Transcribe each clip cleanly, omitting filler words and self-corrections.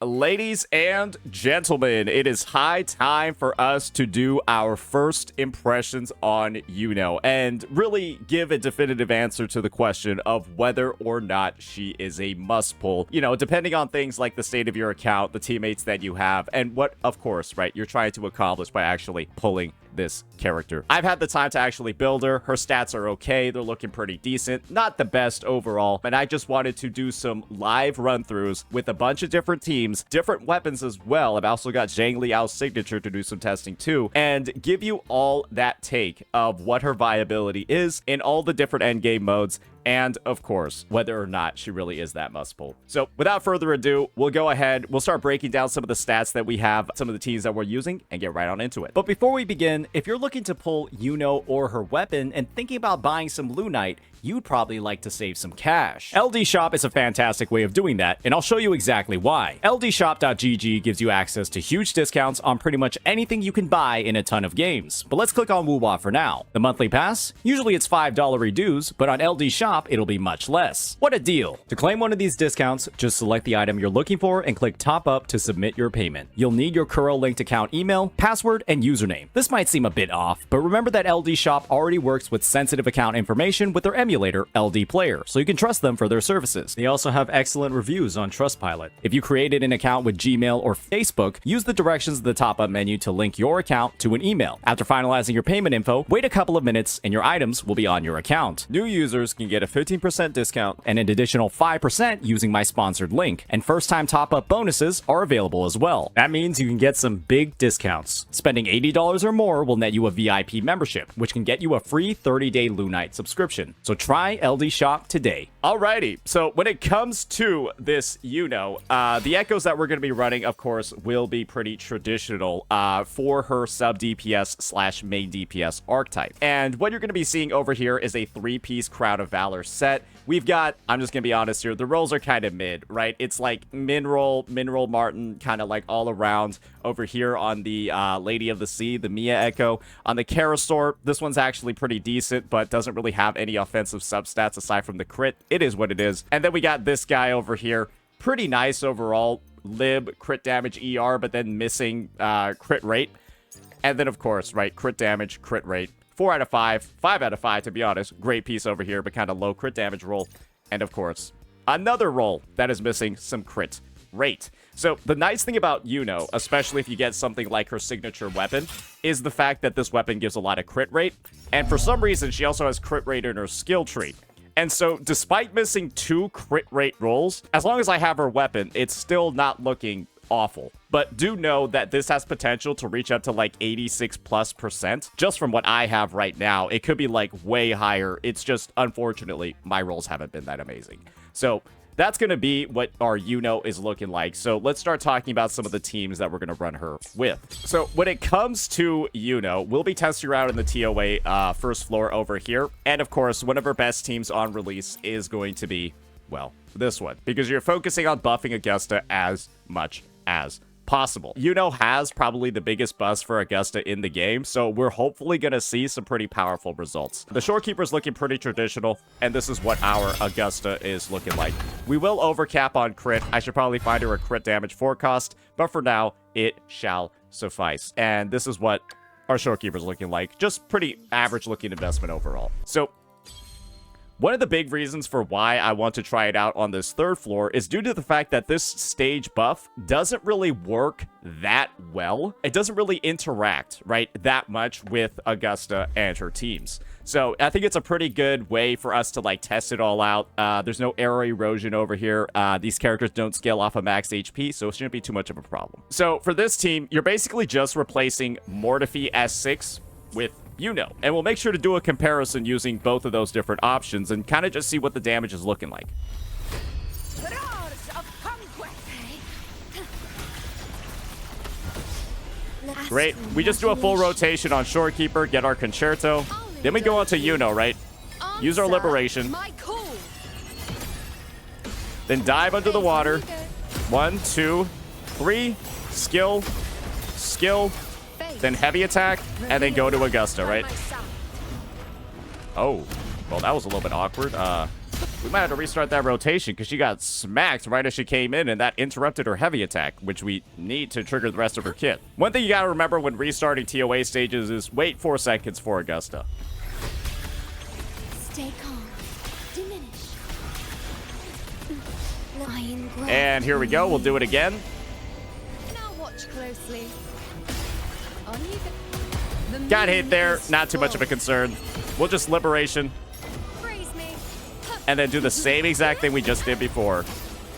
Ladies and gentlemen, it is high time for us to do our first impressions on Iuno and really give a definitive answer to the question of whether or not she is a must pull, you know, depending on things like the state of your account, the teammates that you have, and what, of course, right, you're trying to accomplish by actually pulling this character. I've had the time to actually build her. Her stats are okay. They're looking pretty decent. Not the best overall, and I just wanted to do some live run-throughs with a bunch of different teams, different weapons as well. I've also got Zhang Liao's signature to do some testing too, and give you all that take of what her viability is in all the different endgame modes, and of course, whether or not she really is that must pull. So without further ado, we'll go ahead, we'll start breaking down some of the stats that we have, some of the teams that we're using, and get right on into it. But before we begin, if you're looking to pull Iuno or her weapon and thinking about buying some lunite, you'd probably like to save some cash. LD Shop is a fantastic way of doing that, and I'll show you exactly why. LDshop.gg gives you access to huge discounts on pretty much anything you can buy in a ton of games. But let's click on WhiWa for now. The monthly pass? Usually it's $5 reduce, but on LD Shop, it'll be much less. What a deal! To claim one of these discounts, just select the item you're looking for and click Top Up to submit your payment. You'll need your Kuro linked account email, password, and username. This might seem a bit off, but remember that LD Shop already works with sensitive account information with their emulator, LD Player, so you can trust them for their services. They also have excellent reviews on Trustpilot. If you created an account with Gmail or Facebook, use the directions in the top-up menu to link your account to an email. After finalizing your payment info, wait a couple of minutes and your items will be on your account. New users can get a 15% discount and an additional 5% using my sponsored link, and first-time top-up bonuses are available as well. That means you can get some big discounts. Spending $80 or more will net you a VIP membership, which can get you a free 30-day lunite subscription. So try LD Shop today. Alrighty, so when it comes to this Iuno, the echoes that we're going to be running, of course, will be pretty traditional for her sub DPS slash main DPS archetype. And what you're going to be seeing over here is a 3-piece Crown of Valor set. We've got, I'm just going to be honest here, the rolls are kind of mid, right? It's like Mineral Martin, kind of like all around. Over here on the Lady of the Sea, the Mia Echo. On the Karasor, this one's actually pretty decent, but doesn't really have any offensive substats aside from the crit. It is what it is. And then we got this guy over here. Pretty nice overall. Lib, crit damage, ER, but then missing crit rate. And then, of course, right, crit damage, crit rate. 4 out of 5, 5 out of 5, to be honest. Great piece over here, but kind of low crit damage roll. And, of course, another roll that is missing some crit rate. So the nice thing about Iuno, especially if you get something like her signature weapon, is the fact that this weapon gives a lot of crit rate. And for some reason, she also has crit rate in her skill tree. And so despite missing 2 crit rate rolls, as long as I have her weapon, it's still not looking awful. But do know that this has potential to reach up to like 86+%. Just from what I have right now, it could be like way higher. It's just, unfortunately, my rolls haven't been that amazing. So that's going to be what our Iuno is looking like. So let's start talking about some of the teams that we're going to run her with. So when it comes to Iuno, we'll be testing her out in the TOA first floor over here. And of course, one of her best teams on release is going to be, well, this one. Because you're focusing on buffing Augusta as much as possible. Iuno has probably the biggest bust for Augusta in the game, so we're hopefully going to see some pretty powerful results. The Shorekeeper's looking pretty traditional, and this is what our Augusta is looking like. We will overcap on crit. I should probably find her a crit damage forecast, but for now, it shall suffice. And this is what our Shorekeeper's looking like. Just pretty average looking investment overall. So one of the big reasons for why I want to try it out on this third floor is due to the fact that this stage buff doesn't really work that well. It doesn't really interact, right, that much with Augusta and her teams. So I think it's a pretty good way for us to like test it all out. There's no arrow erosion over here. These characters don't scale off of max HP, so it shouldn't be too much of a problem. So for this team, you're basically just replacing Mortefi S6 with Iuno, and we'll make sure to do a comparison using both of those different options and kind of just see what the damage is looking like. Great. We just do a full rotation on Shorekeeper, get our Concerto. Then we go on to Iuno, right? Use our Liberation. Then dive under the water. 1, 2, 3. Skill. Skill. Then heavy attack, and then go to Augusta, right? Oh, well, that was a little bit awkward. we might have to restart that rotation because she got smacked right as she came in, and that interrupted her heavy attack, which we need to trigger the rest of her kit. One thing you gotta remember when restarting TOA stages is wait 4 seconds for Augusta. Stay calm. Diminish. And here we go. We'll do it again. Now watch closely. On you go. Got hit there. Not too much of a concern. We'll just liberation. Praise me. And then do the same exact thing we just did before.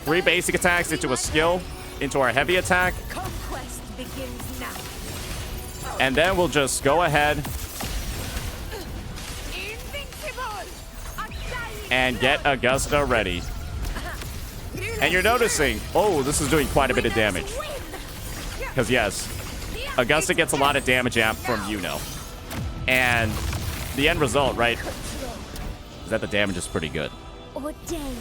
3 basic attacks into a skill, into our heavy attack. Conquest begins now. And then we'll just go ahead and get Augusta ready. And you're noticing, oh, this is doing quite a bit of damage. Because yes, Augusta gets a lot of damage amp from Iuno. And the end result, right, is that the damage is pretty good. Ordained.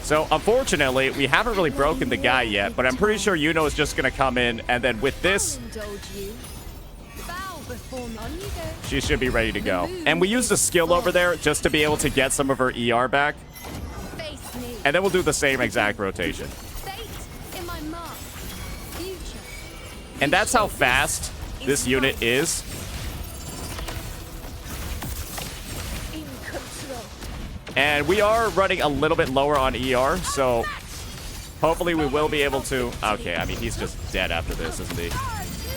So unfortunately, we haven't really broken the guy yet, but I'm pretty sure Iuno is just going to come in, and then with this, she should be ready to go. And we used a skill over there just to be able to get some of her ER back. And then we'll do the same exact rotation. And that's how fast this unit is. And we are running a little bit lower on ER, so hopefully we will be able to... Okay, I mean, he's just dead after this, isn't he?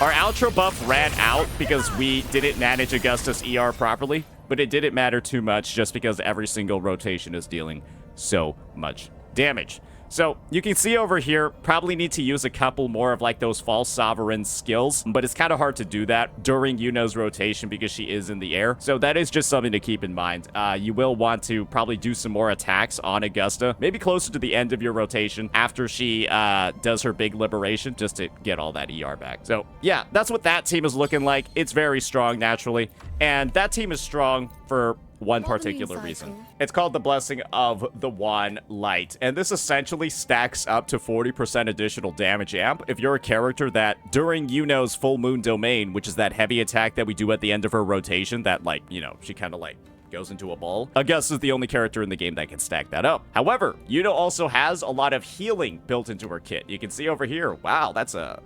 Our outro buff ran out because we didn't manage Augusta's ER properly, but it didn't matter too much just because every single rotation is dealing so much damage. So you can see over here, probably need to use a couple more of like those false sovereign skills, but it's kind of hard to do that during Iuno's rotation because she is in the air. So that is just something to keep in mind. You will want to probably do some more attacks on Augusta, maybe closer to the end of your rotation after she does her big liberation, just to get all that ER back. So yeah, that's what that team is looking like. It's very strong naturally, and that team is strong for one particular reason. It's called the Blessing of the Wan Light, and this essentially stacks up to 40% additional damage amp if you're a character that during Iuno's Full Moon Domain, which is that heavy attack that we do at the end of her rotation that, like, you know, she kind of like goes into a ball. Augusta is the only character in the game that can stack that up. However, Iuno also has a lot of healing built into her kit. You can see over here, wow, that's a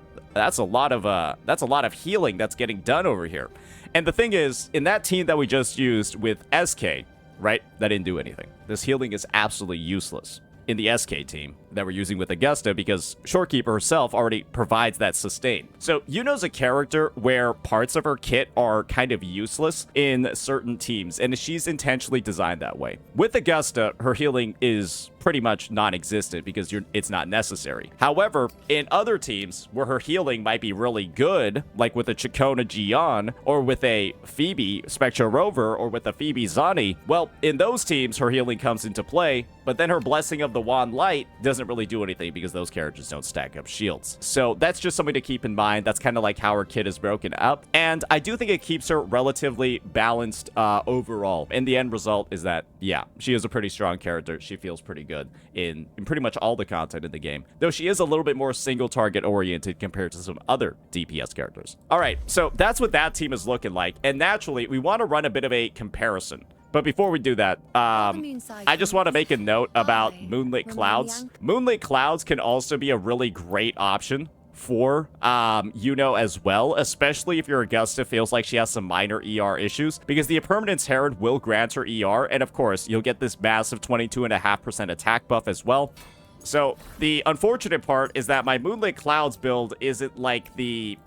lot of healing that's getting done over here. And the thing is, in that team that we just used with SK, right, that didn't do anything. This healing is absolutely useless in the SK team that we're using with Augusta because Shorekeeper herself already provides that sustain. So Iuno's a character where parts of her kit are kind of useless in certain teams, and she's intentionally designed that way. With Augusta, her healing is pretty much non-existent because it's not necessary. However, in other teams where her healing might be really good, like with a Chikona Jiyan, or with a Phoebe Spectra Rover, or with a Phoebe Zani, well, in those teams, her healing comes into play, but then her Blessing of the Wan Light doesn't really do anything because those characters don't stack up shields. So that's just something to keep in mind. That's kind of like how her kit is broken up. And I do think it keeps her relatively balanced overall. And the end result is that, yeah, she is a pretty strong character. She feels pretty good in pretty much all the content in the game, though she is a little bit more single target oriented compared to some other DPS characters. All right, so that's what that team is looking like. And naturally, we want to run a bit of a comparison. But before we do that, I just want to make a note about Moonlit Clouds. Moonlit Clouds can also be a really great option for Iuno as well, especially if your Augusta feels like she has some minor ER issues, because the Impermanence Herald will grant her ER, and of course, you'll get this massive 22.5% attack buff as well. So the unfortunate part is that my Moonlit Clouds build isn't the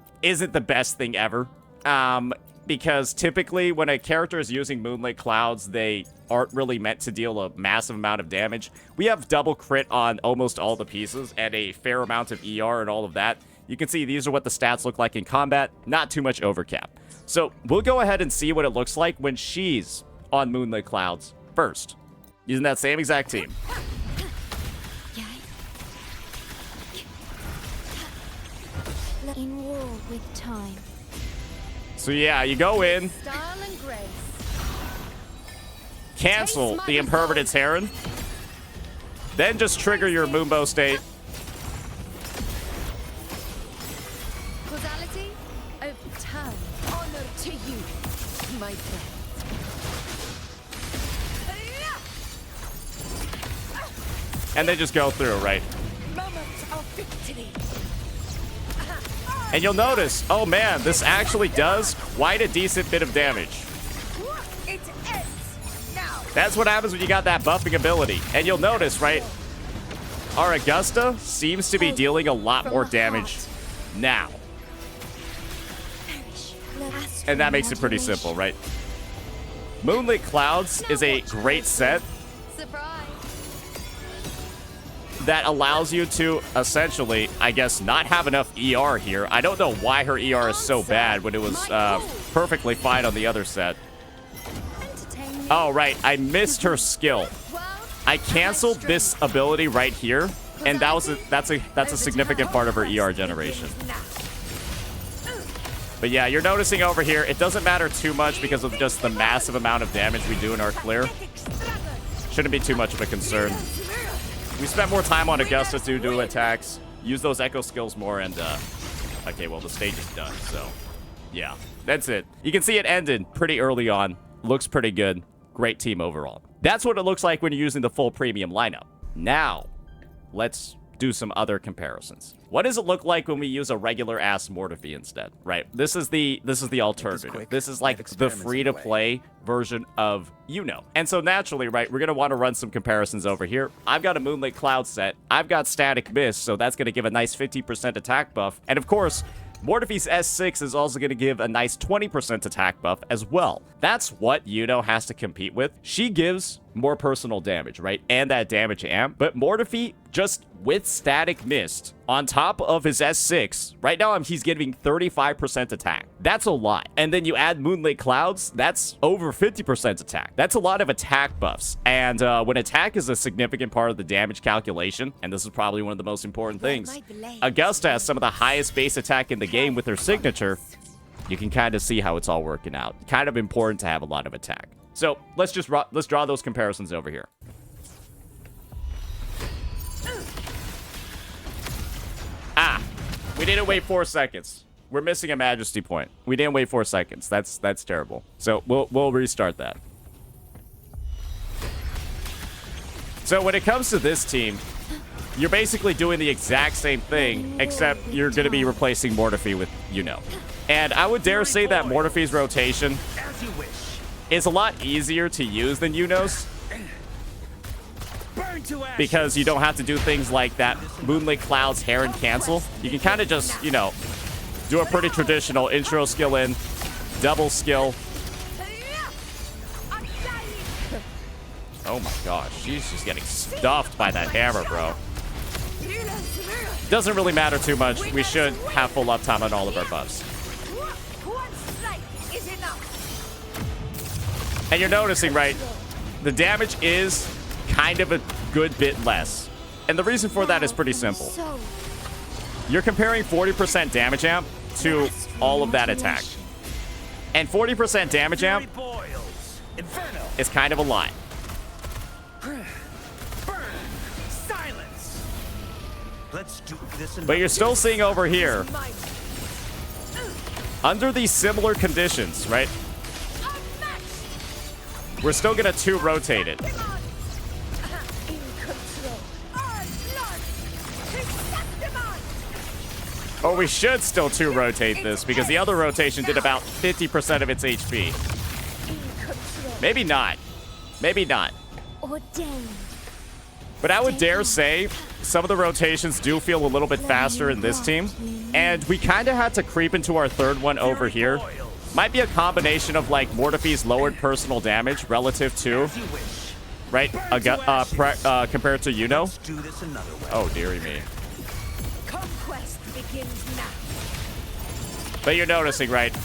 best thing ever. Because typically when a character is using Moonlit Clouds, they aren't really meant to deal a massive amount of damage. We have double crit on almost all the pieces and a fair amount of ER and all of that. You can see these are what the stats look like in combat. Not too much overcap. So we'll go ahead and see what it looks like when she's on Moonlit Clouds first, using that same exact team. In war with time. So yeah, you go in, cancel the Impermanence Heron, then just trigger your Moonbow state. Causality overturned. Honor to you, my friend. and they just go through, right? Moment of victory. And you'll notice, oh man, this actually does quite a decent bit of damage. It ends now. That's what happens when you got that buffing ability. And you'll notice, right, our Augusta seems to be dealing a lot more damage now. And that makes it pretty simple, right? Moonlit Clouds is a great set Surprise. that allows you to essentially, I guess, not have enough ER here. I don't know why her ER is so bad when it was perfectly fine on the other set. Oh, right. I missed her skill. I canceled this ability right here, and that's a significant part of her ER generation. But yeah, you're noticing over here, it doesn't matter too much because of just the massive amount of damage we do in our clear. Shouldn't be too much of a concern. We spent more time on Augusta to do attacks, use those echo skills more, and okay, well, the stage is done, so yeah, that's it. You can see it ended pretty early on. Looks pretty good. Great team overall. That's what it looks like when you're using the full premium lineup. Now, let's do some other comparisons. What does it look like when we use a regular ass Mortefi instead, right? This is the alternative. This is like the free-to-play version of Iuno. And so naturally, right, we're gonna want to run some comparisons over here. I've got a Moonlit Cloud set. I've got Static Mist, so that's gonna give a nice 50% attack buff. And of course, Mortefi's S6 is also going to give a nice 20% attack buff as well. That's what Iuno has to compete with. She gives more personal damage, right? And that damage amp. But Mortefi, just with Static Mist, on top of his S6, right now he's giving 35% attack. That's a lot. And then you add Moonlit Clouds, that's over 50% attack. That's a lot of attack buffs. And when attack is a significant part of the damage calculation, and this is probably one of the most important things, Augusta has some of the highest base attack in the game with her signature. You can kind of see how it's all working out. Kind of important to have a lot of attack. So let's draw those comparisons over here. Ah, we didn't wait 4 seconds. We're missing a majesty point. We didn't wait 4 seconds. That's terrible. So we'll restart that. So when it comes to this team, you're basically doing the exact same thing, except you're going to be replacing Mortefi with Iuno. And I would dare say that Mortefi's rotation is a lot easier to use than Iuno's, because you don't have to do things like that Moonlit Clouds Heron cancel. You can kind of just, you know, do a pretty traditional intro skill in, double skill. Oh my gosh, she's just getting stuffed by that hammer, bro. Doesn't really matter too much. We should have full uptime on all of our buffs. And you're noticing, right, the damage is kind of a good bit less. And the reason for that is pretty simple. You're comparing 40% damage amp to all of that attack. And 40% damage amp is kind of a lot. But you're still seeing over here, under these similar conditions, right? We're still gonna 2-rotate it. Or we should still 2-rotate this, because the other rotation did about 50% of its HP. Maybe not. Maybe not. But I would dare say some of the rotations do feel a little bit faster in this team. And we kind of had to creep into our third one over here. Might be a combination of like Mortefi's lowered personal damage relative to, right, compared to Iuno. Oh, dearie me. Conquest begins now. But you're noticing, right?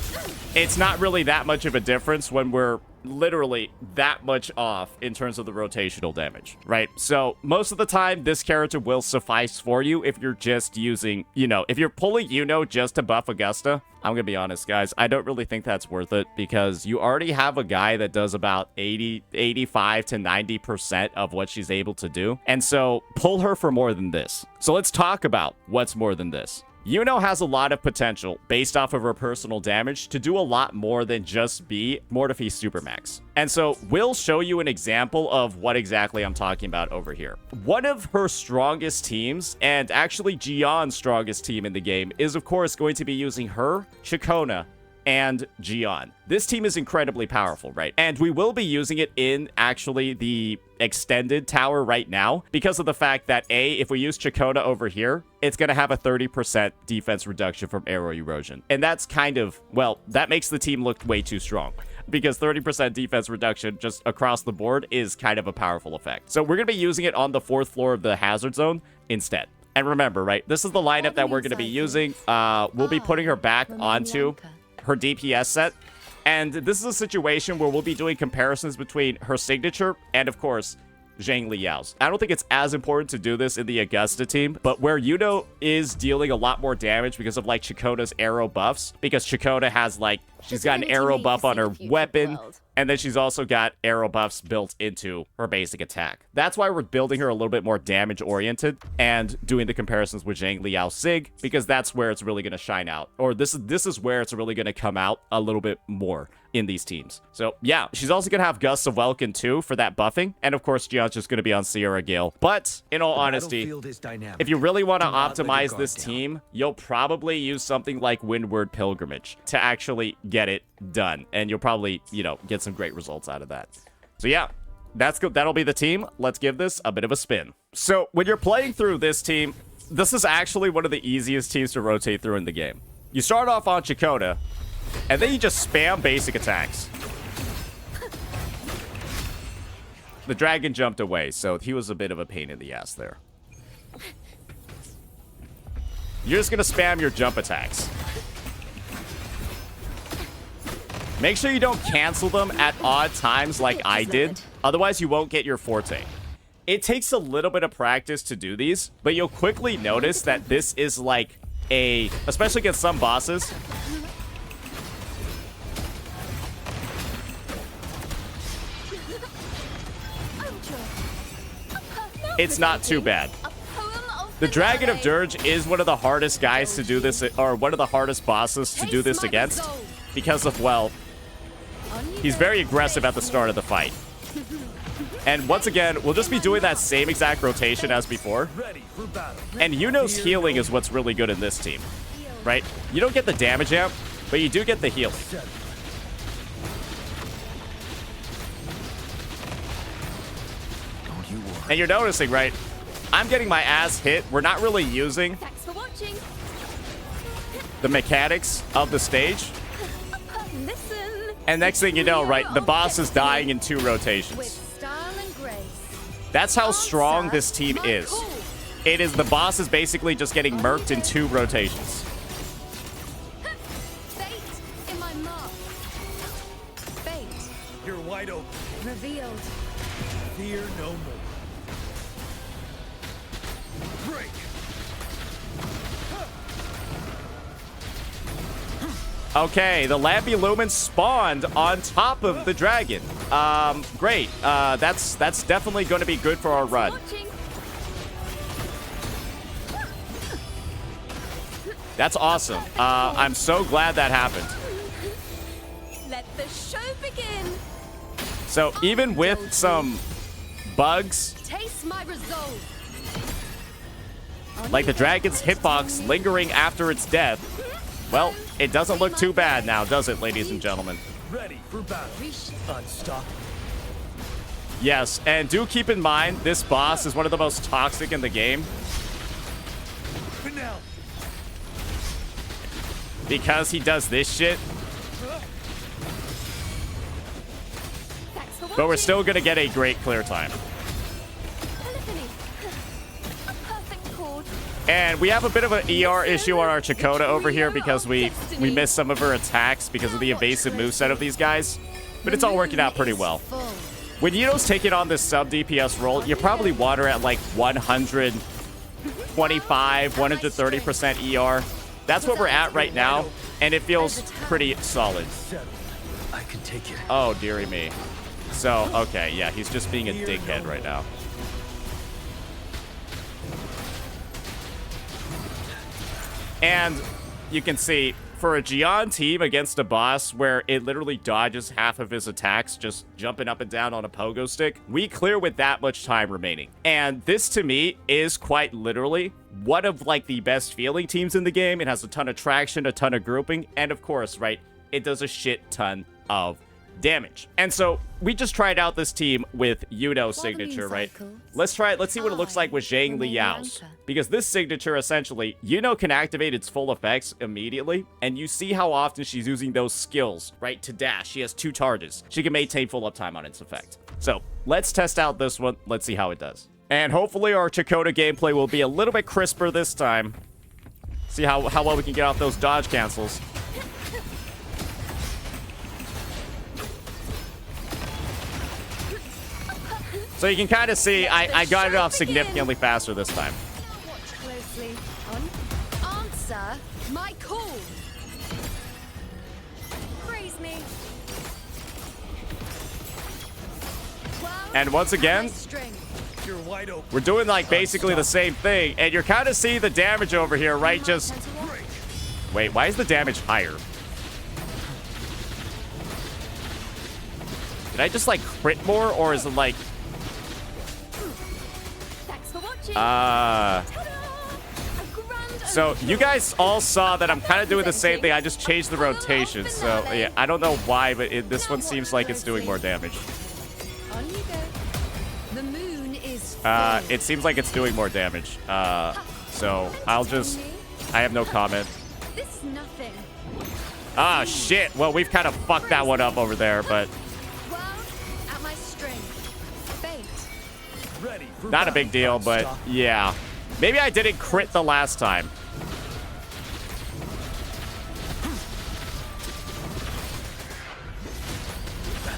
It's not really that much of a difference when we're literally that much off in terms of the rotational damage, right? So most of the time, this character will suffice for you if you're just using, you know, if you're pulling Iuno just to buff Augusta. I'm gonna be honest, guys, I don't really think that's worth it, because you already have a guy that does about 85 to 90% of what she's able to do. And so pull her for more than this. So let's talk about what's more than this. Yuno has a lot of potential based off of her personal damage to do a lot more than just be Mortefi Supermax. And so we'll show you an example of what exactly I'm talking about over here. One of her strongest teams, and actually Jiyan's strongest team in the game, is of course going to be using her, Chikona, and Jiyan. This team is incredibly powerful, right? And we will be using it in actually the extended tower right now because of the fact that if we use Chikona over here, it's going to have a 30% defense reduction from arrow erosion. And that's kind of, well, that makes the team look way too strong because 30% defense reduction just across the board is kind of a powerful effect. So we're going to be using it on the 4th floor of the hazard zone instead. And remember, right, this is the lineup that we're going to be using. We'll be putting her back onto her DPS set. And this is a situation where we'll be doing comparisons between her signature and, of course, Zhang Liao's. I don't think it's as important to do this in the Augusta team, but where Yuno is dealing a lot more damage because of, like, Chikona's arrow buffs, because Chikona has, like, she's got an arrow buff on her weapon, and then she's also got arrow buffs built into her basic attack. That's why we're building her a little bit more damage-oriented and doing the comparisons with Zhang Liao Sig, because that's where it's really going to shine out. Or this is where it's really going to come out a little bit more in these teams. So, yeah, she's also going to have Gusts of Welkin, too, for that buffing. And, of course, Jiyan's just going to be on Sierra Gale. But, in all honesty, if you really want to optimize this team, you'll probably use something like Windward Pilgrimage to actually get it done. And you'll probably, you know, get some great results out of that. So, yeah, that's good. That'll be the team. Let's give this a bit of a spin. So, when you're playing through this team, this is actually one of the easiest teams to rotate through in the game. You start off on Chikona, and then you just spam basic attacks. The dragon jumped away, so he was a bit of a pain in the ass there. You're just going to spam your jump attacks. Make sure you don't cancel them at odd times like I did. Otherwise, you won't get your forte. It takes a little bit of practice to do these, but you'll quickly notice that this is like especially against some bosses, it's not too bad. The Dragon of Dirge is one of the hardest guys to do this, or one of the hardest bosses to do this against, because of, well, he's very aggressive at the start of the fight. And once again, we'll just be doing that same exact rotation as before. And Yuno's healing is what's really good in this team, right? You don't get the damage amp, but you do get the healing. And you're noticing, right? I'm getting my ass hit. We're not really using the mechanics of the stage. And next thing you know, right, the boss is dying in 2 rotations. That's how strong this team is. It is, the boss is basically just getting murked in 2 rotations. Fate in my mark. Fate. You're wide open. Revealed. Fear no more. Break. Okay, the Lampy Lumen spawned on top of the dragon. Great. That's definitely going to be good for our run. That's awesome. I'm so glad that happened. Let the show begin. So even with some bugs, Taste my resolve. like the dragon's hitbox lingering after its death, well, it doesn't look too bad now, does it, ladies and gentlemen? Ready for battle. Unstoppable. Yes, and do keep in mind, this boss is one of the most toxic in the game. Finale. Because he does this shit. But we're still going to get a great clear time. And we have a bit of an ER issue on our Chikona over here because we missed some of her attacks because of the evasive moveset of these guys. But it's all working out pretty well. When Yuno's taking on this sub DPS role, you probably want her at like 125, 130% ER. That's what we're at right now, and it feels pretty solid. I can take it. Oh, dearie me. So, okay, yeah, he's just being a dickhead right now. And you can see, for a Jiyan team against a boss where it literally dodges half of his attacks just jumping up and down on a pogo stick, we clear with that much time remaining. And this, to me, is quite literally one of, like, the best feeling teams in the game. It has a ton of traction, a ton of grouping, and of course, right, it does a shit ton of damage. And so we just tried out this team with Iuno signature, right? Let's see what it looks like with Zhang Liao's. Because this signature, essentially, Iuno can activate its full effects immediately, and you see how often she's using those skills, right, to dash. She has 2 charges. She can maintain full uptime on its effect. So let's test out this one. Let's see how it does. And hopefully our Chakota gameplay will be a little bit crisper this time. See how well we can get off those dodge cancels. So you can kind of see I got it off significantly faster this time. Watch closely. Answer my call. Praise me. And once again, You're wide open. we're doing like basically the same thing. And you're kind of seeing the damage over here, right? Just wait, why is the damage higher? Did I just like crit more, or is it like so you guys all saw that I'm kind of doing the same thing. I just changed the rotation. So yeah, I don't know why, but this one seems like it's doing more damage. On you go. The moon is It seems like it's doing more damage. So I have no comment. This nothing. Ah, shit. Well, we've kind of fucked that one up over there, but World at my string. Fate. Ready for not a big deal, but yeah. Maybe I didn't crit the last time.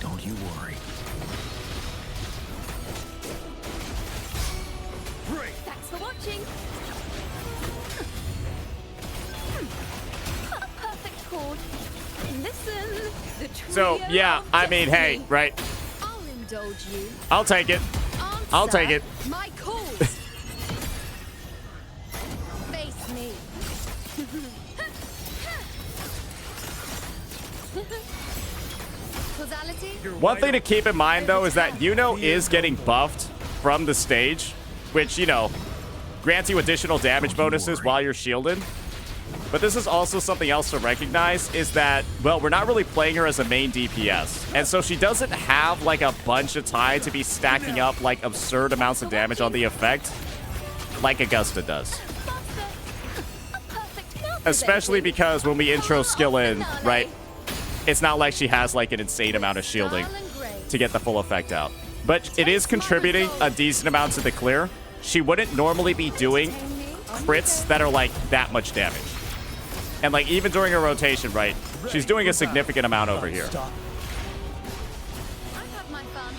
Don't you worry. Thanks for watching. Perfect chord. Listen. The So trio yeah, I mean, hey, destiny. right? I'll indulge you. I'll take it. I'll take it. My calls. Face me. Causality. One thing to keep in mind, though, is that Iuno is getting buffed from the stage, which, you know, grants you additional damage bonuses while you're shielded. But this is also something else to recognize, is that, well, we're not really playing her as a main DPS. And so she doesn't have, like, a bunch of time to be stacking up, like, absurd amounts of damage on the effect like Augusta does. Especially because when we intro skill in, right, it's not like she has, like, an insane amount of shielding to get the full effect out. But it is contributing a decent amount to the clear. She wouldn't normally be doing crits that are, like, that much damage. And, like, even during her rotation, right, she's doing a significant amount over here. I've had my fun.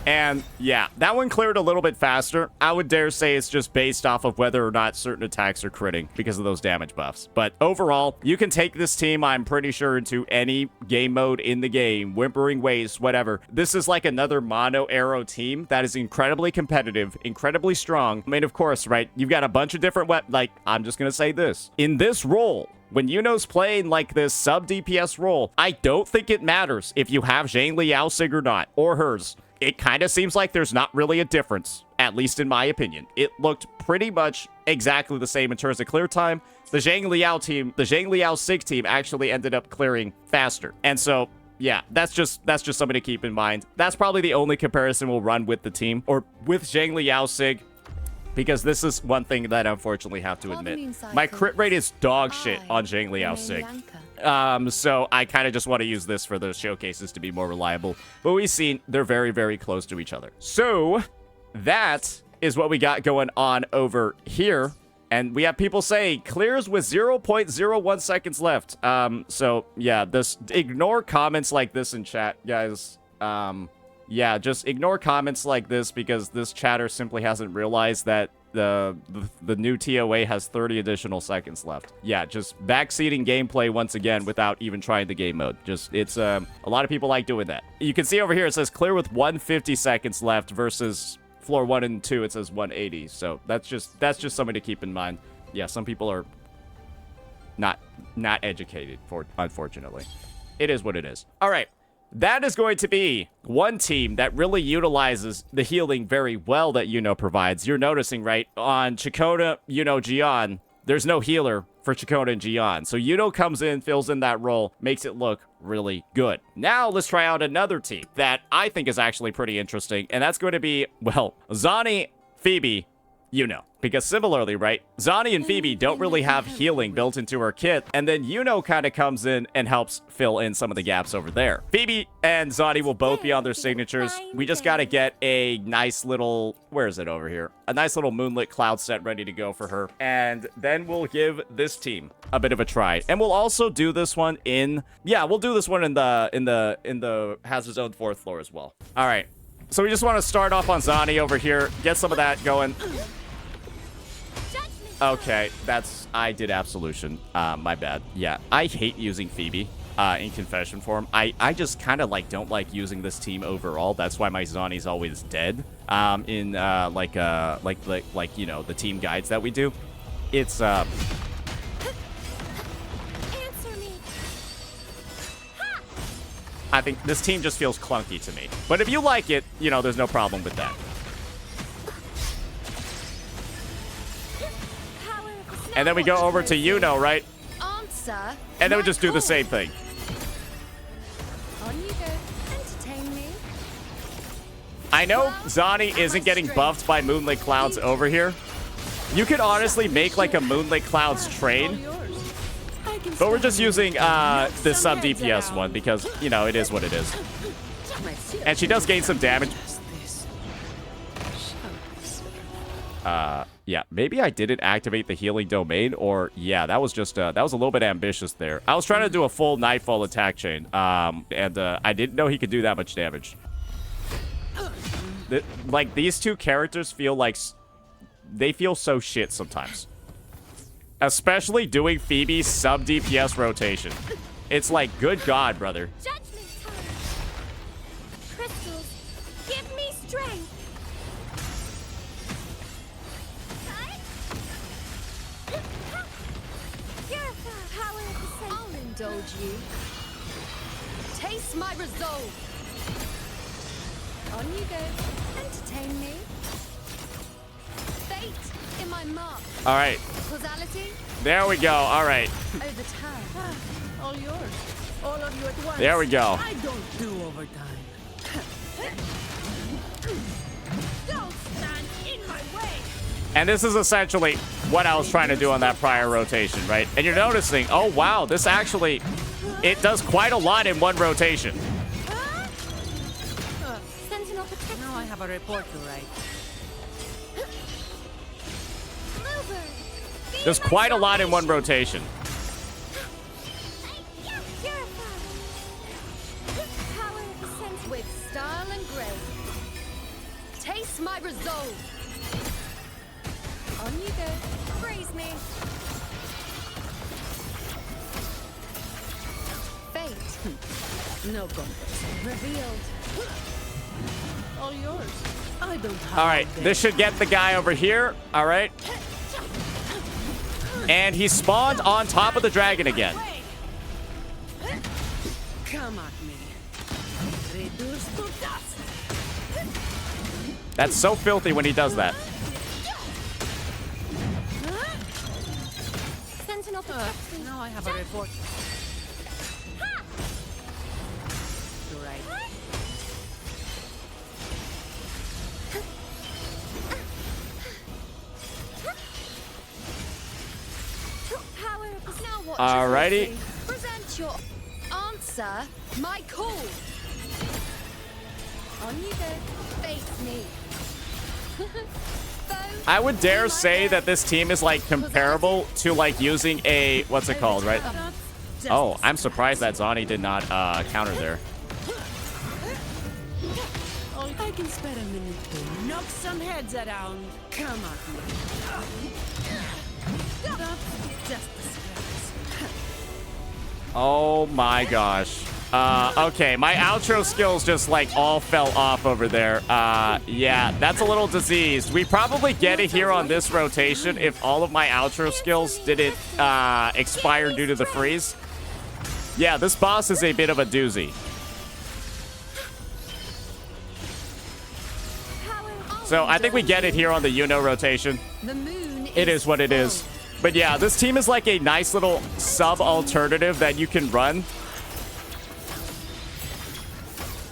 And, yeah, that one cleared a little bit faster. I would dare say it's just based off of whether or not certain attacks are critting because of those damage buffs. But overall, you can take this team, I'm pretty sure, into any game mode in the game. Wuthering Waves, whatever. This is like another mono arrow team that is incredibly competitive, incredibly strong. I mean, of course, right, you've got a bunch of different like, I'm just going to say this. In this role, when Iuno's playing like this sub-DPS role, I don't think it matters if you have Zhang Sig or not, or hers. It kind of seems like there's not really a difference, at least in my opinion. It looked pretty much exactly the same in terms of clear time. The Zhang Sig team actually ended up clearing faster. And so, yeah, that's just something to keep in mind. That's probably the only comparison we'll run with the team, or with Zhang Sig, because this is one thing that I unfortunately have to admit. My crit rate is dog shit on Zhang Sig. So I kind of just want to use this for those showcases to be more reliable. But we've seen they're very, very close to each other. So that is what we got going on over here. And we have people saying clears with 0.01 seconds left. So yeah, ignore comments like this in chat, guys. Yeah, just ignore comments like this because this chatter simply hasn't realized that the new TOA has 30 additional seconds left. Yeah, just backseating gameplay once again without even trying the game mode. Just, it's, a lot of people like doing that. You can see over here, it says clear with 150 seconds left versus floor 1 and 2, it says 180. So that's just something to keep in mind. Yeah, some people are not educated, unfortunately. It is what it is. All right. That is going to be one team that really utilizes the healing very well that Iuno provides. You're noticing, right? On Chakota, Iuno, Jiyan, there's no healer for Chakota and Jiyan. So Iuno comes in, fills in that role, makes it look really good. Now let's try out another team that I think is actually pretty interesting. And that's going to be, well, Zani, Phoebe, Iuno. Because similarly, right, Zani and Phoebe don't really have healing built into her kit, and then Iuno kind of comes in and helps fill in some of the gaps over there. Phoebe and Zani will both be on their signatures. We just got to get a nice little, where is it over here? A nice little Moonlit cloud set ready to go for her, and then we'll give this team a bit of a try. And we'll also do this one in, yeah, we'll do this one in the Hazard Zone 4th floor as well. All right, so we just want to start off on Zani over here, get some of that going. Okay, I did absolution. My bad. Yeah, I hate using Phoebe in confession form. I just kind of don't like using this team overall. That's why my Zani's always dead. In like you know, the team guides that we do. It's Answer me. I think this team just feels clunky to me. But if you like it, you know, there's no problem with that. And then we go over to Iuno, right? Answer. And then we just do the same thing. On you go. Entertain me. I know Zani isn't getting buffed by Moonlit Clouds over here. You could honestly make like a Moonlit Clouds train. But we're just using the sub DPS one because, you know, it is what it is. And she does gain some damage. Yeah, maybe I didn't activate the healing domain, or yeah, that was just that was a little bit ambitious there. I was trying to do a full Nightfall attack chain, and I didn't know he could do that much damage. Like, these two characters feel like they feel so shit sometimes, especially doing Phoebe's sub DPS rotation. It's like, good God, brother. Judgment time. Crystals, give me strength. I'll indulge you. Taste my resolve. On you go. Entertain me. Fate in my mark. All right. Causality. There we go. All right. Over time. All yours. All of you at once. There we go. I don't do overtime. Don't stand in my way. And this is essentially what I was trying to do on that prior rotation, right? And you're noticing, oh, wow, this actually, it does quite a lot in one rotation. Sentinel protect. Now I have a report to write. There's quite a lot in one rotation. Power of the sense with style and grace. Taste my resolve. On you go. Praise me. Fate. No contest. Revealed. All yours. I don't have All right, all day. this should get the guy over here. All right. And he spawned on top of the dragon again. Come at me. Reduce to dust. That's so filthy when he does that. Sentinel protect me. Now I have a report to write. Power of the now what? Alrighty. Present your answer. My call. On you go. Face me. I would dare say that this team is like comparable to like using a, what's it called, right? Oh, I'm surprised that Zani did not counter there. I can spare a minute to knock some heads around. Come at me. That's just a scratch. Oh my gosh. Okay, my outro skills just like all fell off over there. Yeah, that's a little diseased. We probably get it here on this rotation if all of my outro skills didn't expire due to the freeze. Yeah, this boss is a bit of a doozy. So I think we get it here on the Iuno rotation. It is what it is. But yeah, this team is like a nice little sub-alternative that you can run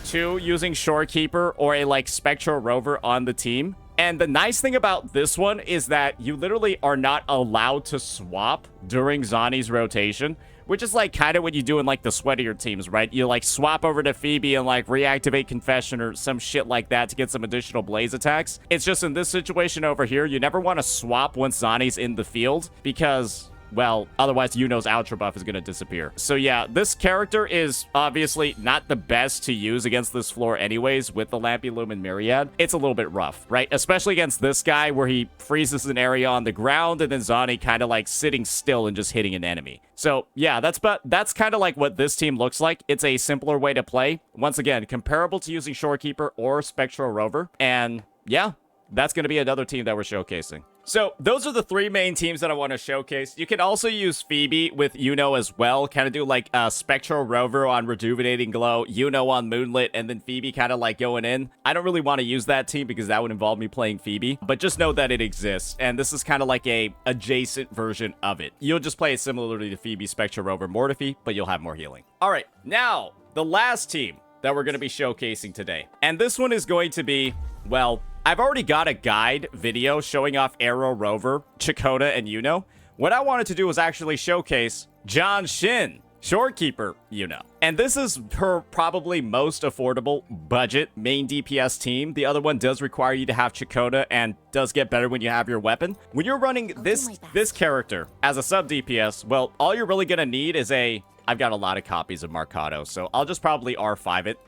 to using Shorekeeper or a like Spectral Rover on the team. And the nice thing about this one is that you literally are not allowed to swap during Zani's rotation, which is like kind of what you do in like the sweatier teams, right? You like swap over to Phoebe and like reactivate Confession or some shit like that to get some additional blaze attacks. It's just in this situation over here, you never want to swap once Zani's in the field because, well, otherwise Yuno's outro buff is going to disappear. So yeah, this character is obviously not the best to use against this floor anyways with the Lampy Lumen Myriad. It's a little bit rough, right? Especially against this guy where he freezes an area on the ground and then Zani kind of like sitting still and just hitting an enemy. So yeah, that's kind of like what this team looks like. It's a simpler way to play. Once again, comparable to using Shorekeeper or Spectral Rover. And yeah, that's going to be another team that we're showcasing. So those are the three main teams that I want to showcase. You can also use Phoebe with Iuno as well. Kind of do like Spectral Rover on Rejuvenating Glow, Iuno on Moonlit, and then Phoebe kind of like going in. I don't really want to use that team because that would involve me playing Phoebe. But just know that it exists. And this is kind of like a adjacent version of it. You'll just play it similarly to Phoebe, Spectral Rover, Mortefi, but you'll have more healing. All right, now the last team that we're going to be showcasing today. And this one is going to be, well, I've already got a guide video showing off Arrow Rover, Chakota, and Iuno. What I wanted to do was actually showcase John Shin, Shorekeeper Iuno. And this is her probably most affordable budget main DPS team. The other one does require you to have Chakota and does get better when you have your weapon. When you're running this character as a sub DPS, well, all you're really gonna need is I've got a lot of copies of Marcato, so I'll just probably R5 it.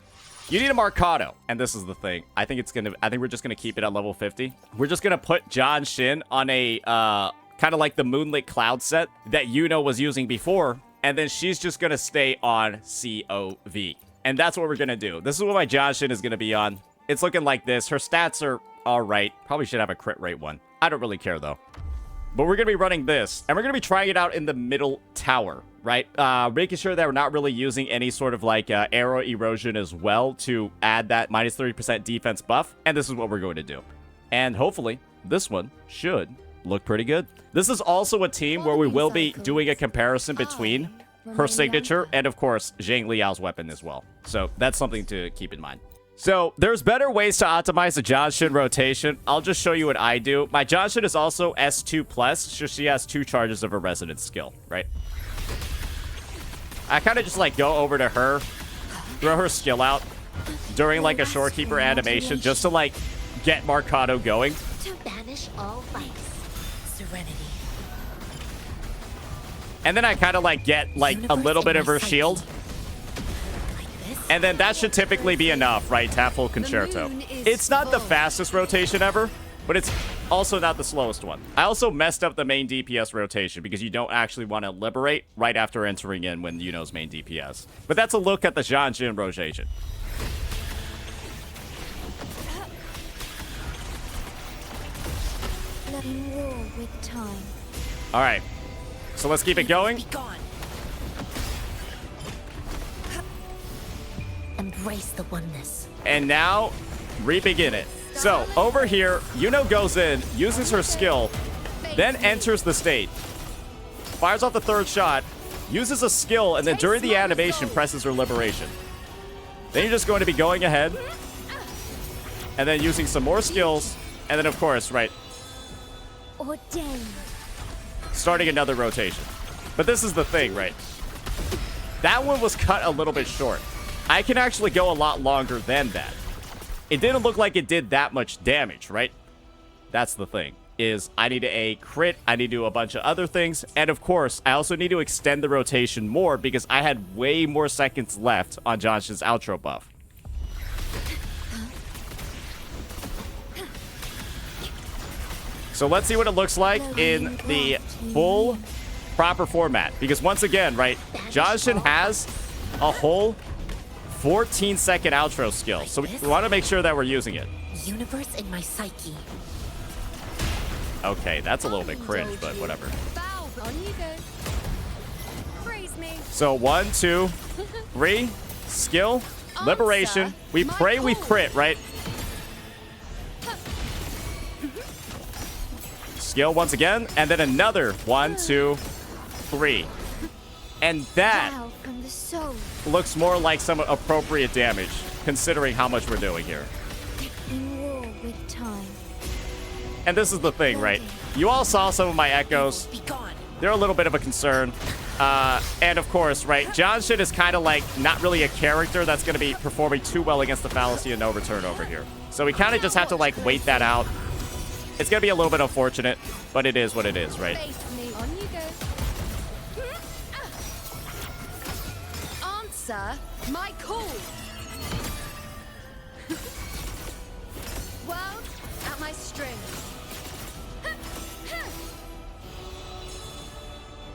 You need a Marcato, and this is the thing. I think we're just gonna keep it at level 50. We're just gonna put John Shin on a kind of like the Moonlit Cloud set that Iuno was using before, and then she's just gonna stay on COV. And that's what we're gonna do. This is what my John Shin is gonna be on. It's looking like this. Her stats are all right. Probably should have a crit rate one. I don't really care though. But we're going to be running this, and we're going to be trying it out in the middle tower, right? Making sure that we're not really using any sort of like arrow erosion as well to add that minus 30% defense buff. And this is what we're going to do. And hopefully this one should look pretty good. This is also a team where we will be doing a comparison between her signature and, of course, Zhang Liao's weapon as well. So that's something to keep in mind. So there's better ways to optimize the John Shin rotation. I'll just show you what I do. My John Shin is also S2+, so she has 2 charges of her resonance skill, right? I kind of just like go over to her, throw her skill out during like a Shorekeeper animation just to like get Marcato going. To banish all vice, serenity. And then I kind of like get like a little bit of her shield. And then that should typically be enough, right, to have full concerto. It's not the fastest rotation ever, but it's also not the slowest one. I also messed up the main DPS rotation because you don't actually want to liberate right after entering in when Iuno's main DPS. But that's a look at the John Shin rotation. Let him roar with time. All right, so let's keep it going. Embrace the oneness. And now, re-begin it. So, over here, Iuno goes in, uses her skill, then enters the state. Fires off the 3rd shot, uses a skill, and then during the animation, presses her liberation. Then you're just going to be going ahead, and then using some more skills, and then, of course, right, Ordained. starting another rotation. But this is the thing, right? That one was cut a little bit short. I can actually go a lot longer than that. It didn't look like it did that much damage, right? That's the thing, is I need a crit, I need to do a bunch of other things, and of course, I also need to extend the rotation more because I had way more seconds left on John Shin's outro buff. So let's see what it looks like in the full proper format. Because once again, right, John Shin has a whole 14-second outro skill. So we want to make sure that we're using it. Universe in my psyche. Okay, that's a little bit cringe, but whatever. Bow, on you go. Praise me. So 1, 2, 3, skill, liberation. We pray we crit, right? Skill once again, and then another 1, 2, 3. And that Bow from the soul. looks more like some appropriate damage, considering how much we're doing here. In war with time. And this is the thing, right? You all saw some of my echoes. Be gone. They're a little bit of a concern. And of course, right, Johnshin is kind of like not really a character that's going to be performing too well against the fallacy and no return over here. So we kind of just have to like wait that out. It's going to be a little bit unfortunate, but it is what it is, right? Face me. On you go. Answer my call. World at my string.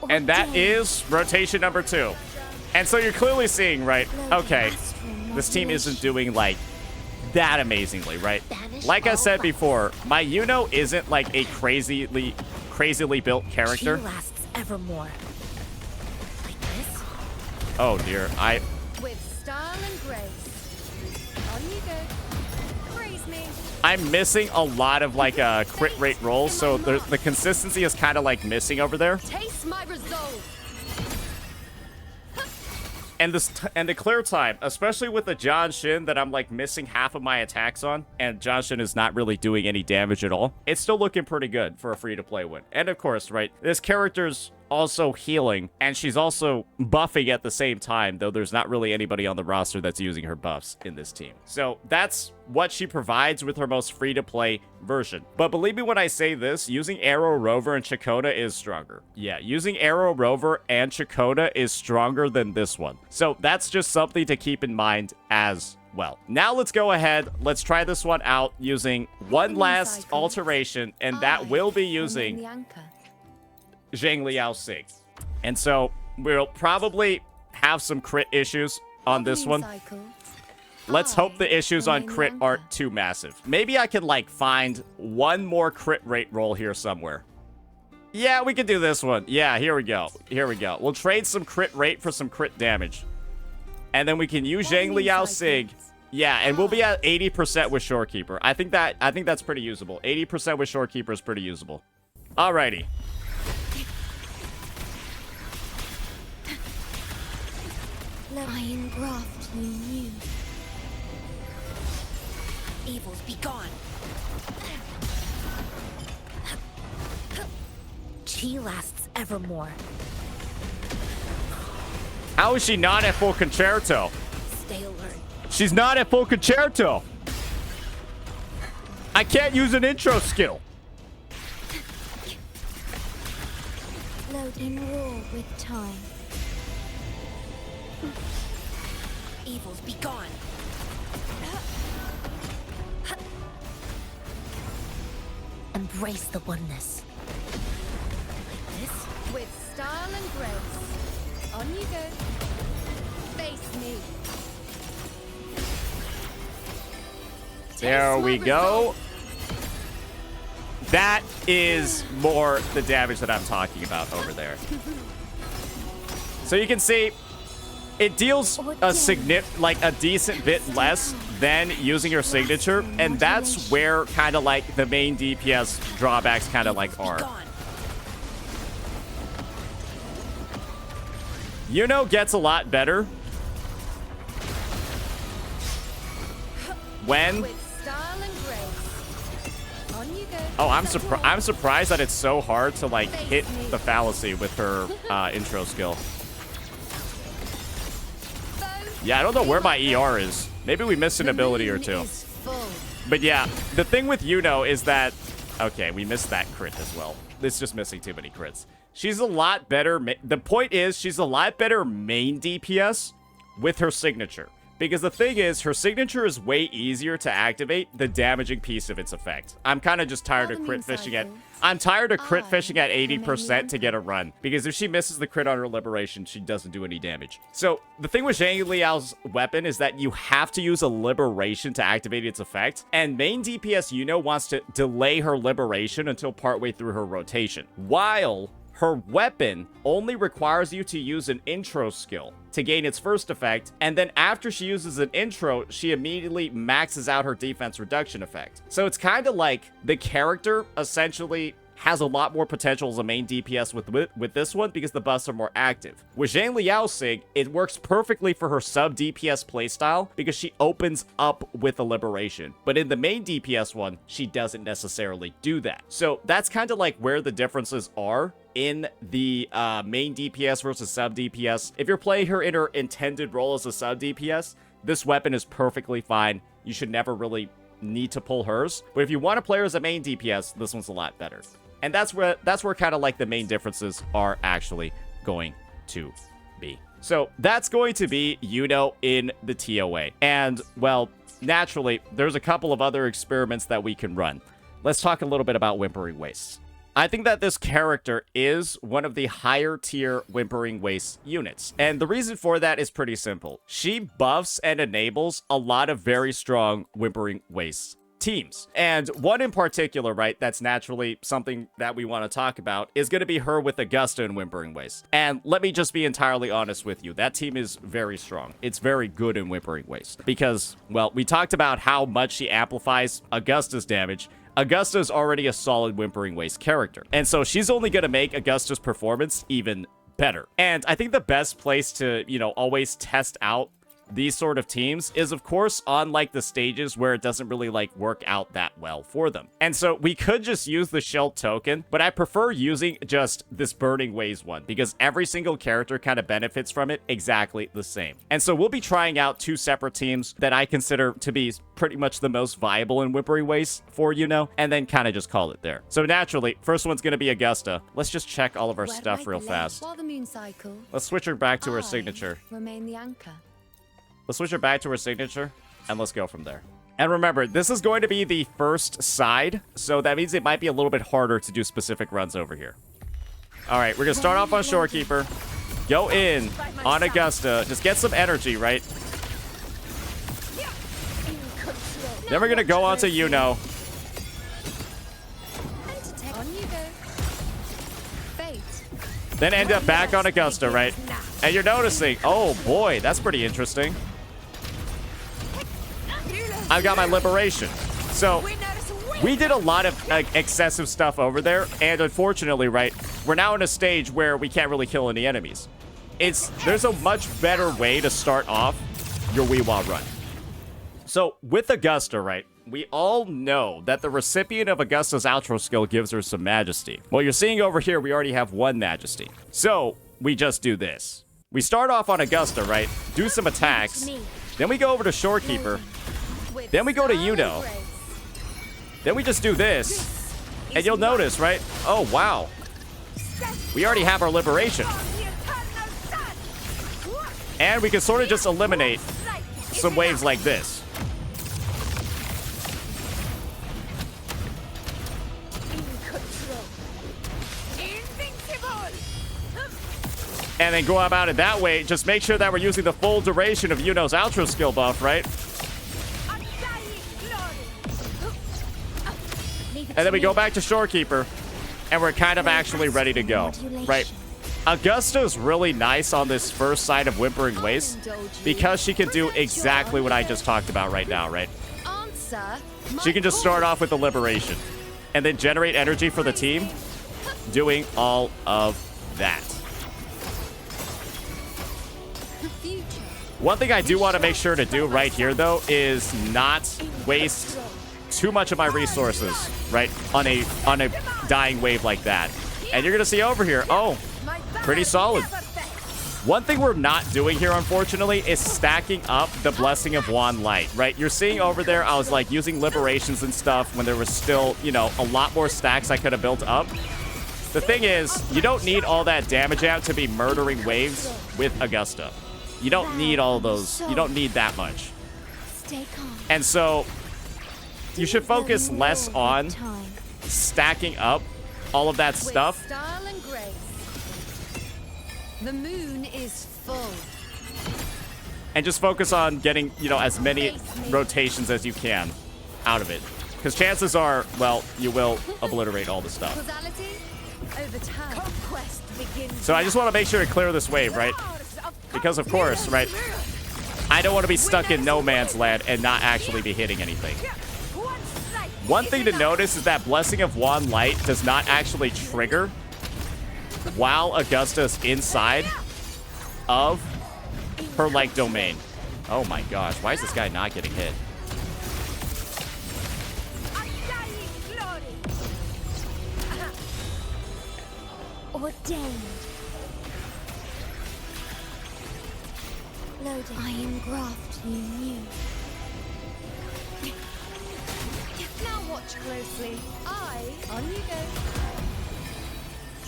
And that is rotation number 2. And so you're clearly seeing, right, okay, this team isn't doing like that amazingly, right? Like I said before, my Iuno isn't like a crazily built character. She lasts evermore. Like this? Oh dear, With style and grace. On you go. Praise me. I'm missing a lot of like crit rate rolls, so the consistency is kind of like missing over there. Taste my resolve. And the clear time, especially with the Johnshin that I'm like missing half of my attacks on, and Johnshin is not really doing any damage at all, it's still looking pretty good for a free-to-play win. And of course, right, this character's also healing, and she's also buffing at the same time, though there's not really anybody on the roster that's using her buffs in this team. So that's what she provides with her most free-to-play version. But believe me when I say this, using Arrow Rover and Chakota is stronger. Yeah, using Arrow Rover and Chakota is stronger than this one. So that's just something to keep in mind as well. Now let's go ahead. Let's try this one out using one last alteration, and that will be using Jiyan Sig. And so we'll probably have some crit issues on this one. Let's hope the issues on crit aren't too massive. Maybe I could like find one more crit rate roll here somewhere. Yeah, we could do this one. Yeah, here we go. Here we go. We'll trade some crit rate for some crit damage. And then we can use Jiyan Sig. Yeah, and we'll be at 80% with Shorekeeper. I think that's pretty usable. 80% with Shorekeeper is pretty usable. Alrighty. I engraft you new. Evils be gone. She lasts evermore. How is she not at full concerto? Stay alert. She's not at full concerto. I can't use an intro skill. Load in war with time. Evils be gone. Embrace the oneness. Like this? With style and grace. On you go. Face me. There we go. That is more the damage that I'm talking about over there. So you can see it deals a decent bit less than using your signature, and that's where kind of like the main DPS drawbacks kind of like are. Iuno gets a lot better when With style and grace. On you go. oh, I'm surprised that it's so hard to like hit the fallacy with her intro skill. Yeah, I don't know where my ER is. Maybe we missed an ability or two. But yeah, the thing with Iuno is that... Okay, we missed that crit as well. It's just missing too many crits. She's a lot better... The point is, she's a lot better main DPS with her signature. Because the thing is, her signature is way easier to activate the damaging piece of its effect. I'm kind of just tired of crit fishing at... I'm tired of crit fishing at 80% to get a run. Because if she misses the crit on her liberation, she doesn't do any damage. So, the thing with Zhang Liao's weapon is that you have to use a liberation to activate its effect. And main DPS Iuno wants to delay her liberation until partway through her rotation. While her weapon only requires you to use an intro skill to gain its first effect, and then after she uses an intro, she immediately maxes out her defense reduction effect. So it's kind of like the character essentially has a lot more potential as a main DPS with this one because the buffs are more active. With Jiyan Liao's Sig, it works perfectly for her sub DPS playstyle because she opens up with a liberation. But in the main DPS one, she doesn't necessarily do that. So that's kind of like where the differences are in the main DPS versus sub DPS. If you're playing her in her intended role as a sub DPS, this weapon is perfectly fine. You should never really need to pull hers. But if you want to play her as a main DPS, this one's a lot better. And that's where kind of like the main differences are actually going to be. So that's going to be Iuno in the TOA. And, well, naturally, there's a couple of other experiments that we can run. Let's talk a little bit about Wuthering Waves. I think that this character is one of the higher tier Wuthering Waves units. And the reason for that is pretty simple. She buffs and enables a lot of very strong Wuthering Waves teams. And one in particular, right, that's naturally something that we want to talk about is going to be her with Augusta and Wuthering Waves. And let me just be entirely honest with you. That team is very strong. It's very good in Wuthering Waves because, well, we talked about how much she amplifies Augusta's damage. Augusta is already a solid Wuthering Waves character. And so she's only going to make Augusta's performance even better. And I think the best place to, always test out these sort of teams is, of course, on, like, the stages where it doesn't really, like, work out that well for them. And so we could just use the Shield token, but I prefer using just this Burning Waves one because every single character kind of benefits from it exactly the same. And so we'll be trying out two separate teams that I consider to be pretty much the most viable in Wuthering Waves for and then kind of just call it there. So naturally, first one's going to be Augusta. Let's just check all of our stuff real fast. While the moon cycle, Let's switch her back to her signature. remain the anchor. Let's switch her back to her signature, and let's go from there. And remember, this is going to be the first side, so that means it might be a little bit harder to do specific runs over here. All right, we're going to start off on Shorekeeper. Go in on Augusta. Just get some energy, right? Then we're going to go on to Iuno. On you go. Fate. Then end up back on Augusta, right? And you're noticing, oh boy, that's pretty interesting. I've got my liberation. So we did a lot of excessive stuff over there. And unfortunately, right, we're now in a stage where we can't really kill any enemies. There's a much better way to start off your WhiWa run. So with Augusta, right, we all know that the recipient of Augusta's outro skill gives her some majesty. Well, you're seeing over here, we already have one majesty. So we just do this. We start off on Augusta, right? Do some attacks. Then we go over to Shorekeeper. Then we go to Iuno. Then we just do this. And you'll notice, right? Oh, wow. We already have our liberation. And we can sort of just eliminate some waves like this. And then go about it that way. Just make sure that we're using the full duration of Iuno's outro skill buff, right? And then we go back to Shorekeeper. And we're kind of actually ready to go, right? Augusta's really nice on this first side of Wuthering Waves because she can do exactly what I just talked about right now, right? She can just start off with the liberation and then generate energy for the team, doing all of that. One thing I do want to make sure to do right here, though, is not waste too much of my resources, right, on a dying wave like that. And you're going to see over here, oh, pretty solid. One thing we're not doing here, unfortunately, is stacking up the Blessing of Wand Light, right? You're seeing over there, I was, like, using liberations and stuff when there was still, a lot more stacks I could have built up. The thing is, you don't need all that damage out to be murdering waves with Augusta. You don't need all those. You don't need that much. Stay calm. And so you should focus less on Time. stacking up all of that With stuff. style and grace. The moon is full. And just focus on getting, you know, as many rotations as you can out of it. Because chances are, well, you will obliterate all the stuff. Causality over time. Conquest begins. So I just want to make sure to clear this wave, right? Because, of course, right, I don't want to be stuck in no man's land and not actually be hitting anything. One thing to notice is that Blessing of Wand Light does not actually trigger while Augusta's inside of her, like, domain. Oh my gosh, why is this guy not getting hit? Ordained. Loading. I engraft you new. Now watch closely. On you go.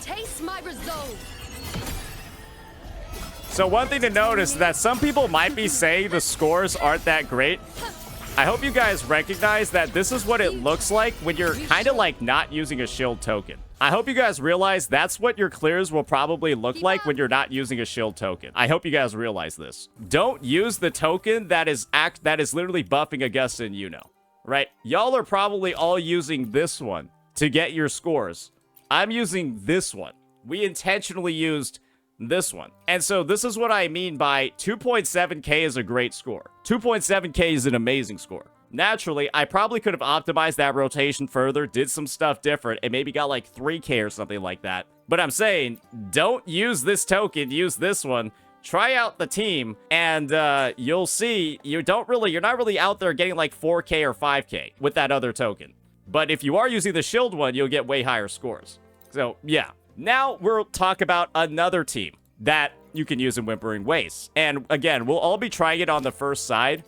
Taste my resolve. So one thing to notice is that some people might be saying the scores aren't that great. I hope you guys recognize that this is what it looks like when you're kind of like not using a shield token. I hope you guys realize that's what your clears will probably look like when you're not using a shield token. I hope you guys realize this. Don't use the token that is literally buffing Augusta and Iuno, right? Y'all are probably all using this one to get your scores. I'm using this one. We intentionally used this one. And so this is what I mean by 2.7k is a great score. 2.7k is an amazing score. Naturally, I probably could have optimized that rotation further, did some stuff different, and maybe got like 3k or something like that. But I'm saying, don't use this token, use this one. Try out the team, and you'll see you're not really out there getting like 4k or 5k with that other token. But if you are using the shield one, you'll get way higher scores. So, yeah. Now we'll talk about another team that you can use in Wuthering Waves. And again, we'll all be trying it on the first side,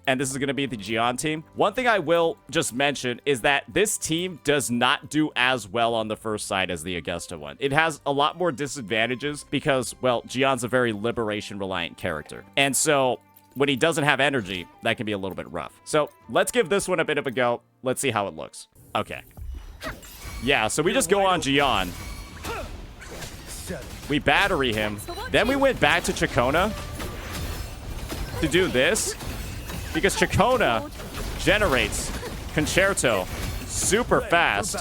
and this is going to be the Jiyan team. One thing I will just mention is that this team does not do as well on the first side as the Augusta one. It has a lot more disadvantages because, well, Jiyan's a very liberation-reliant character. And so when he doesn't have energy, that can be a little bit rough. So let's give this one a bit of a go. Let's see how it looks. Okay. Yeah, so we just go on Jiyan. We battery him. Then we went back to Chacona to do this because Chacona generates Concerto super fast.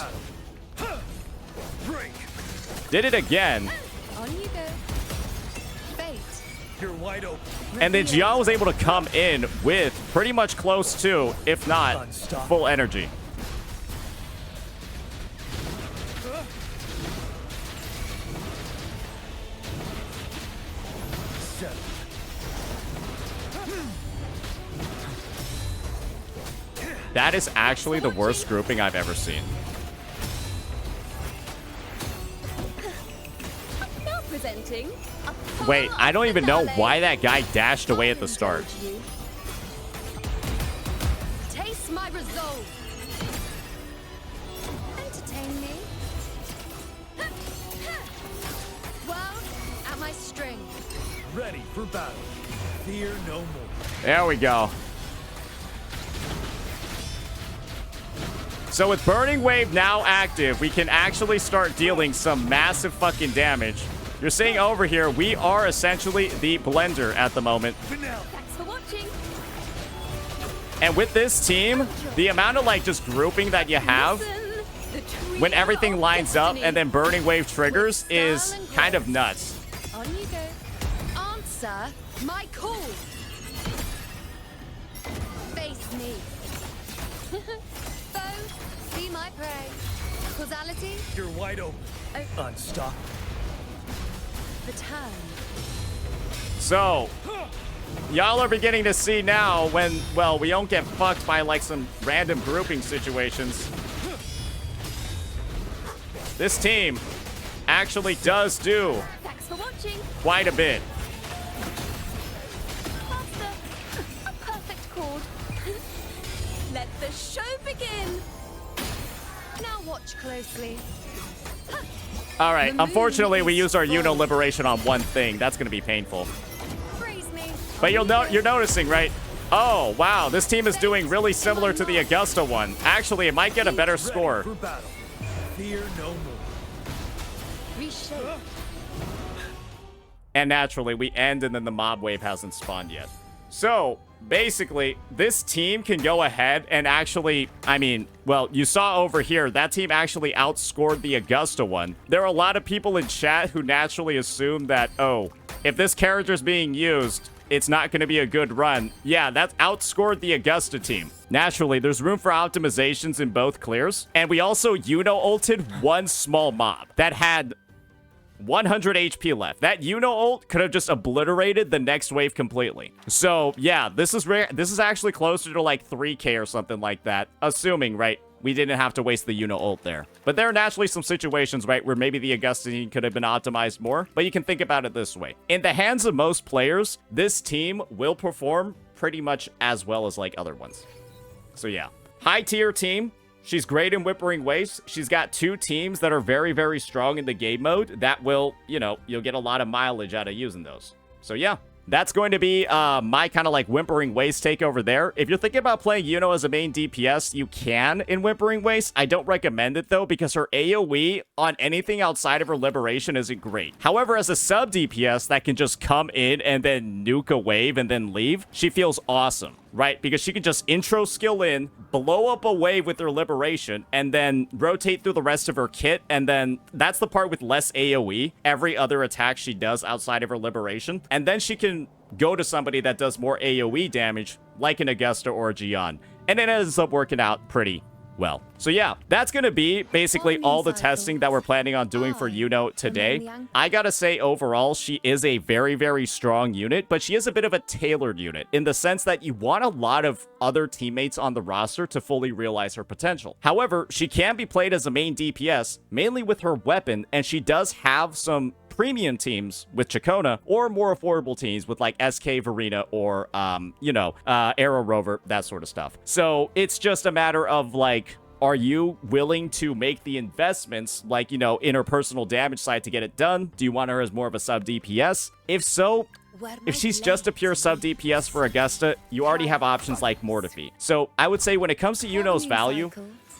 Did it again. On you go. Fate. You're wide open. And then Jiyan was able to come in with pretty much close to, if not, full energy. That is actually the worst grouping I've ever seen. Now presenting. Wait, I don't even know why that guy dashed away at the start. Taste my resolve. Entertain me. Well, at my string. Ready for battle. Fear no more. There we go. So with Burning Wave now active, we can actually start dealing some massive fucking damage. You're seeing over here, we are essentially the blender at the moment. Thanks for watching. And with this team, the amount of like just grouping that you have when everything lines up and then Burning Wave triggers is kind of nuts. On you go. Answer my call. Face me. Foe, be my prey. Causality, You're wide open. Unstoppable. the turn. So, y'all are beginning to see now when, well, we don't get fucked by like some random grouping situations. This team actually does do Thanks for watching. quite a bit. Faster. A perfect chord. Let the show begin. Now watch closely. All right, unfortunately, we used our Iuno liberation on one thing. That's going to be painful. Praise me. But you're noticing, right? Oh, wow, this team is doing really similar to the Augusta one. Actually, it might get a better score. For battle. Fear no more. Reshape. And naturally, we end and then the mob wave hasn't spawned yet. So, basically, this team can go ahead and actually, I mean, well, you saw over here, that team actually outscored the Augusta one. There are a lot of people in chat who naturally assume that, oh, if this character is being used, it's not going to be a good run. Yeah, that outscored the Augusta team. Naturally, there's room for optimizations in both clears. And we also Iuno ulted one small mob that had 100 HP left. That Iuno ult could have just obliterated the next wave completely. So, yeah, this is rare. This is actually closer to like 3K or something like that. Assuming, right, we didn't have to waste the Iuno ult there. But there are naturally some situations, right, where maybe the Augusta team could have been optimized more. But you can think about it this way. In the hands of most players, this team will perform pretty much as well as like other ones. So, yeah. High tier team. She's great in Wuthering Waves. She's got 2 teams that are very, very strong in the game mode. That will, you know, you'll get a lot of mileage out of using those. So, yeah. That's going to be my kind of like Wuthering Waves take over there. If you're thinking about playing Iuno as a main DPS, you can in Wuthering Waves. I don't recommend it though because her AoE on anything outside of her liberation isn't great. However, as a sub DPS that can just come in and then nuke a wave and then leave, she feels awesome. Right? Because she can just intro skill in, blow up a wave with her liberation, and then rotate through the rest of her kit, and then that's the part with less AoE. Every other attack she does outside of her liberation. And then she can go to somebody that does more AoE damage, like an Augusta or a Jiyan. And it ends up working out pretty well. So yeah, that's going to be basically all the testing that we're planning on doing for Iuno today. I gotta say, overall, she is a very, very strong unit, but she is a bit of a tailored unit in the sense that you want a lot of other teammates on the roster to fully realize her potential. However, she can be played as a main DPS, mainly with her weapon, and she does have some premium teams with Chacona or more affordable teams with like SK Verena or, you know, Arrow Rover, that sort of stuff. So it's just a matter of like, are you willing to make the investments like, you know, in her personal damage side to get it done? Do you want her as more of a sub DPS? If so, if she's just a pure sub DPS for Augusta, you already have options like Mortefi. So I would say when it comes to Iuno's value,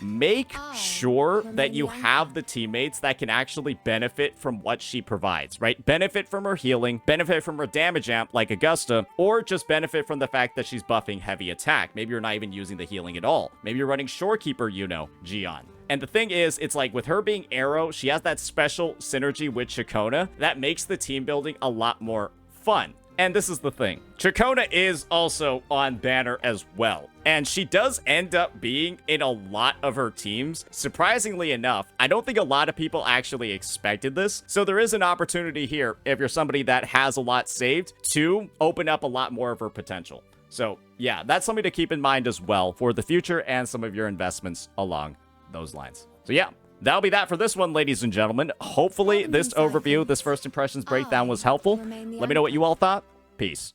make sure that you have the teammates that can actually benefit from what she provides, right? Benefit from her healing, benefit from her damage amp like Augusta, or just benefit from the fact that she's buffing heavy attack. Maybe you're not even using the healing at all. Maybe you're running Shorekeeper Iuno, Jiyan. And the thing is, it's like with her being Arrow, she has that special synergy with Chacona that makes the team building a lot more fun. And this is the thing. Chacona is also on banner as well. And she does end up being in a lot of her teams. Surprisingly enough, I don't think a lot of people actually expected this. So there is an opportunity here, if you're somebody that has a lot saved, to open up a lot more of her potential. So yeah, that's something to keep in mind as well for the future and some of your investments along those lines. So yeah. That'll be that for this one, ladies and gentlemen. Hopefully, this overview, this first impressions breakdown was helpful. Let me know what you all thought. Peace.